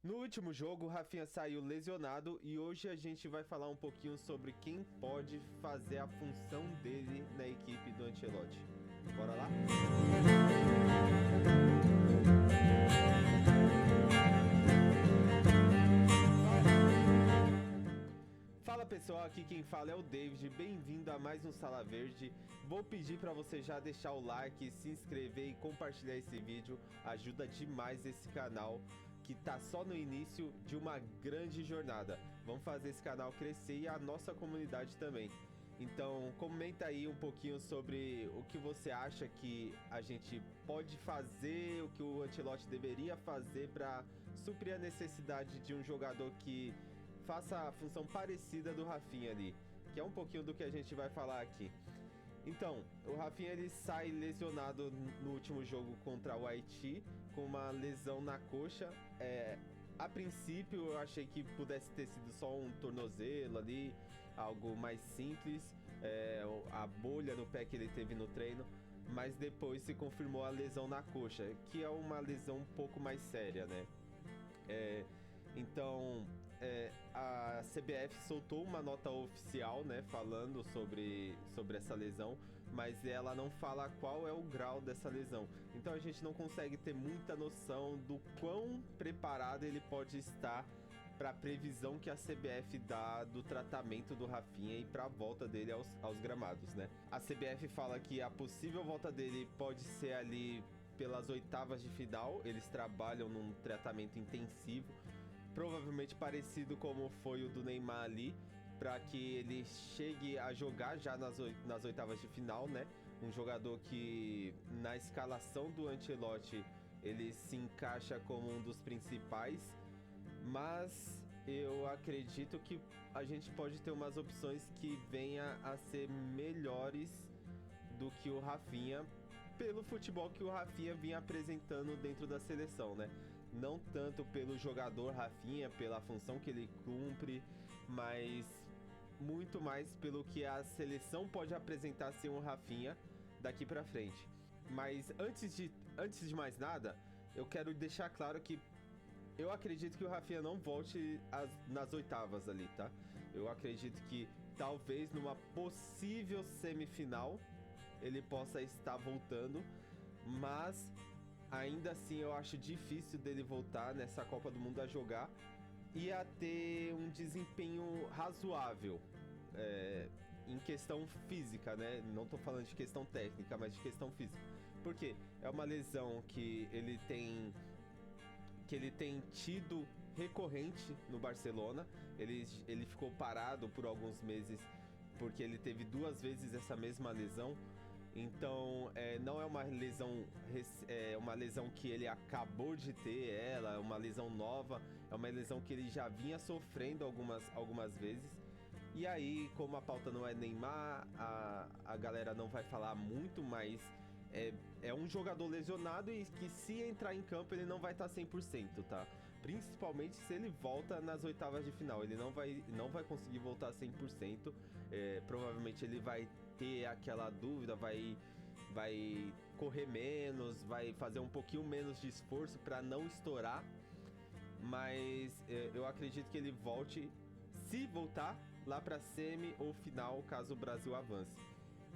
No último jogo, o Rafinha saiu lesionado e hoje a gente vai falar um pouquinho sobre quem pode fazer a função dele na equipe do Ancelotti. Bora lá? Fala pessoal, aqui quem fala é o David, bem-vindo a mais um Sala Verde. Vou pedir para você já deixar o like, se inscrever e compartilhar esse vídeo, ajuda demais esse canal que tá só no início de uma grande jornada. Vamos fazer esse canal crescer e a nossa comunidade também. Então comenta aí um pouquinho sobre o que você acha que a gente pode fazer, o que o Ancelotti deveria fazer para suprir a necessidade de um jogador que faça a função parecida do Rafinha ali, que é um pouquinho do que a gente vai falar aqui. Então, o Rafinha ele sai lesionado no último jogo contra o Haiti, com uma lesão na coxa. A princípio eu achei que pudesse ter sido só um tornozelo ali, algo mais simples, a bolha no pé que ele teve no treino, mas depois se confirmou a lesão na coxa, que é uma lesão um pouco mais séria, né? Então, a CBF soltou uma nota oficial, né, falando sobre essa lesão, mas ela não fala qual é o grau dessa lesão. Então a gente não consegue ter muita noção do quão preparado ele pode estar para a previsão que a CBF dá do tratamento do Rafinha e para a volta dele aos gramados, né? A CBF fala que a possível volta dele pode ser ali pelas oitavas de final. Eles trabalham num tratamento intensivo, provavelmente parecido como foi o do Neymar ali, para que ele chegue a jogar já nas oitavas de final, né? Um jogador que na escalação do Ancelotti ele se encaixa como um dos principais, mas eu acredito que a gente pode ter umas opções que venha a ser melhores do que o Rafinha, pelo futebol que o Rafinha vinha apresentando dentro da seleção, né? Não tanto pelo jogador Rafinha, pela função que ele cumpre, mas muito mais pelo que a seleção pode apresentar sem o Rafinha daqui pra frente. Mas antes de mais nada, eu quero deixar claro que eu acredito que o Rafinha não volte nas oitavas ali, tá? Eu acredito que talvez numa possível semifinal ele possa estar voltando, mas ainda assim eu acho difícil dele voltar nessa Copa do Mundo a jogar e a ter um desempenho razoável em questão física, né? Não tô falando de questão técnica, mas de questão física. Porque é uma lesão que ele tem tido recorrente no Barcelona. Ele ficou parado por alguns meses porque ele teve 2 vezes essa mesma lesão. Então, não é uma lesão que ele acabou de ter, é uma lesão nova, é uma lesão que ele já vinha sofrendo algumas vezes. E aí, como a pauta não é Neymar, a galera não vai falar muito, mas é um jogador lesionado e que se entrar em campo ele não vai estar 100%, tá? Principalmente se ele volta nas oitavas de final, ele não vai conseguir voltar 100%, provavelmente ele vai ter aquela dúvida, vai correr menos, vai fazer um pouquinho menos de esforço para não estourar, mas eu acredito que ele volte, se voltar, lá para semi ou final, caso o Brasil avance.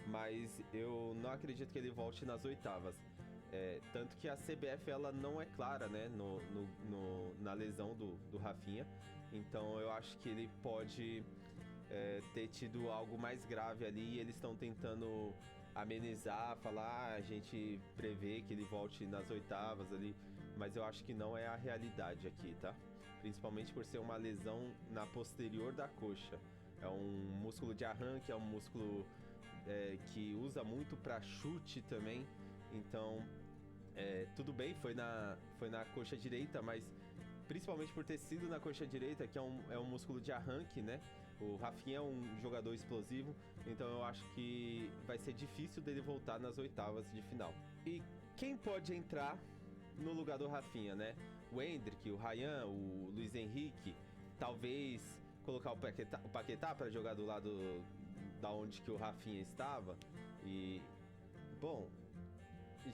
Mas eu não acredito que ele volte nas oitavas. Tanto que a CBF ela não é clara, né, na lesão do Rafinha. Então eu acho que ele pode ter tido algo mais grave ali e eles estão tentando amenizar, falar, a gente prevê que ele volte nas oitavas ali, mas eu acho que não é a realidade aqui, tá? Principalmente por ser uma lesão na posterior da coxa. É um músculo de arranque, é um músculo que usa muito para chute também. Então, tudo bem, foi na coxa direita, mas principalmente por ter sido na coxa direita, que é um músculo de arranque, né? O Rafinha é um jogador explosivo, então eu acho que vai ser difícil dele voltar nas oitavas de final. E quem pode entrar no lugar do Rafinha, né? O Endrick, o Ryan, o Luiz Henrique, talvez colocar o Paquetá para jogar do lado da onde que o Rafinha estava. E, bom,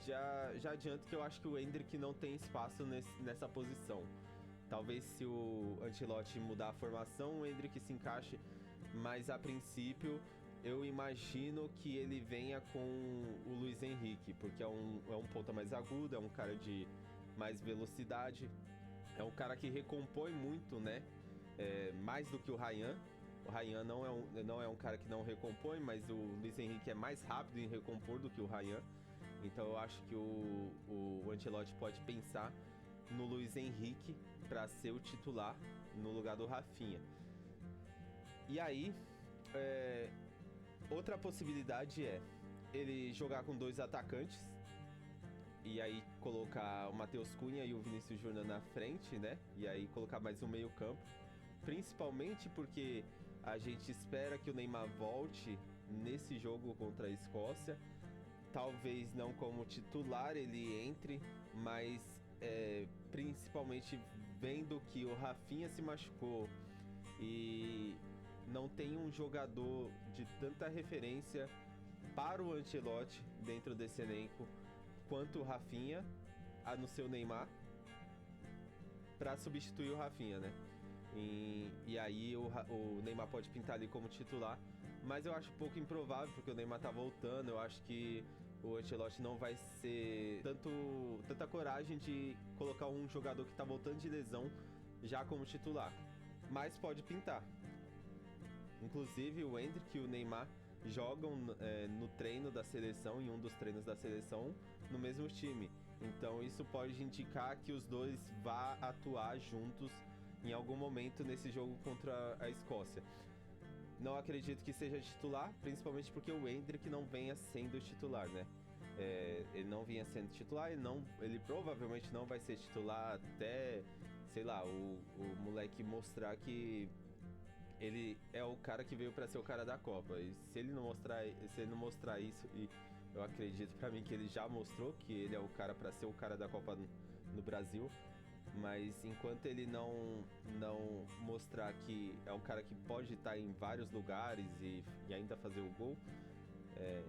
já adianto que eu acho que o Endrick não tem espaço nessa posição. Talvez se o Ancelotti mudar a formação, o Endrick se encaixe, mas a princípio eu imagino que ele venha com o Luiz Henrique, porque é um ponta mais agudo, é um cara de mais velocidade, é um cara que recompõe muito, né? Mais do que o Ryan. O Ryan não é um cara que não recompõe, mas o Luiz Henrique é mais rápido em recompor do que o Ryan. Então eu acho que o Ancelotti pode pensar no Luiz Henrique para ser o titular no lugar do Rafinha. E aí, outra possibilidade é ele jogar com 2 atacantes e aí colocar o Matheus Cunha e o Vinícius Júnior na frente, né? E aí colocar mais um meio campo, principalmente porque a gente espera que o Neymar volte nesse jogo contra a Escócia. Talvez não como titular ele entre, mas principalmente vendo que o Rafinha se machucou e não tem um jogador de tanta referência para o Ancelotti dentro desse elenco quanto o Rafinha, a não ser o Neymar, para substituir o Rafinha, né? E aí o Neymar pode pintar ali como titular, mas eu acho pouco improvável, porque o Neymar tá voltando. Eu acho que o Ancelotti não vai ser tanta coragem de colocar um jogador que tá voltando de lesão já como titular, mas pode pintar. Inclusive o Endrick e o Neymar jogam no treino da seleção, em um dos treinos da seleção, no mesmo time. Então isso pode indicar que os dois vão atuar juntos em algum momento nesse jogo contra a Escócia. Não acredito que seja titular, principalmente porque o Endrick não venha sendo titular, né? Ele não vinha sendo titular, ele provavelmente não vai ser titular até, sei lá, o moleque mostrar que ele é o cara que veio para ser o cara da Copa. E se ele não mostrar isso, e eu acredito pra mim que ele já mostrou que ele é o cara para ser o cara da Copa no Brasil, mas enquanto ele não mostrar que é um cara que pode estar em vários lugares e ainda fazer o gol,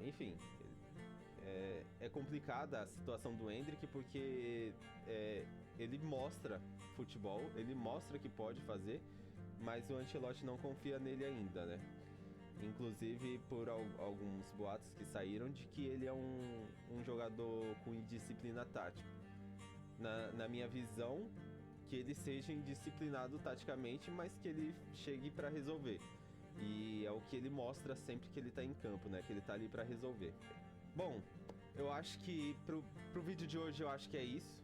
enfim, é complicada a situação do Endrick, porque ele mostra futebol, ele mostra que pode fazer, mas o Ancelotti não confia nele ainda, né? Inclusive por alguns boatos que saíram de que ele é um jogador com indisciplina tática. Na minha visão, que ele seja indisciplinado taticamente, mas que ele chegue para resolver. E é o que ele mostra sempre que ele tá em campo, né? Que ele tá ali para resolver. Bom, eu acho que pro vídeo de hoje eu acho que é isso.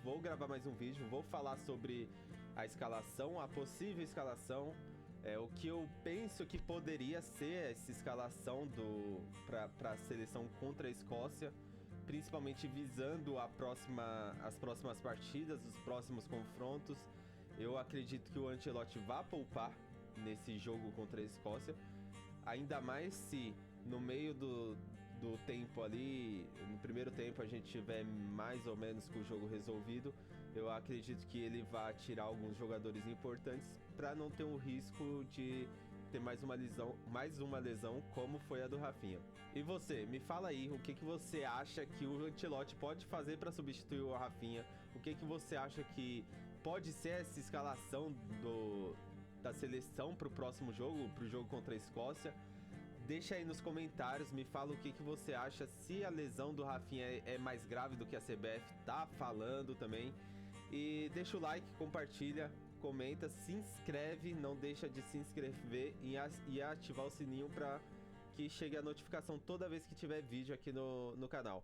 Vou gravar mais um vídeo, vou falar sobre a escalação, a possível escalação, o que eu penso que poderia ser essa escalação para a seleção contra a Escócia, principalmente visando as próximas partidas, os próximos confrontos. Eu acredito que o Ancelotti vá poupar nesse jogo contra a Escócia, ainda mais se no meio do tempo ali, no primeiro tempo, a gente tiver mais ou menos com o jogo resolvido. Eu acredito que ele vai tirar alguns jogadores importantes para não ter o risco de ter mais uma lesão como foi a do Rafinha. E você, me fala aí, o que você acha que o Ancelotti pode fazer para substituir o Rafinha? O que você acha que pode ser essa escalação da seleção para o próximo jogo, para o jogo contra a Escócia? Deixa aí nos comentários, me fala o que você acha, se a lesão do Rafinha é mais grave do que a CBF tá falando também. E deixa o like, compartilha, comenta, se inscreve, não deixa de se inscrever e ativar o sininho para que chegue a notificação toda vez que tiver vídeo aqui no canal.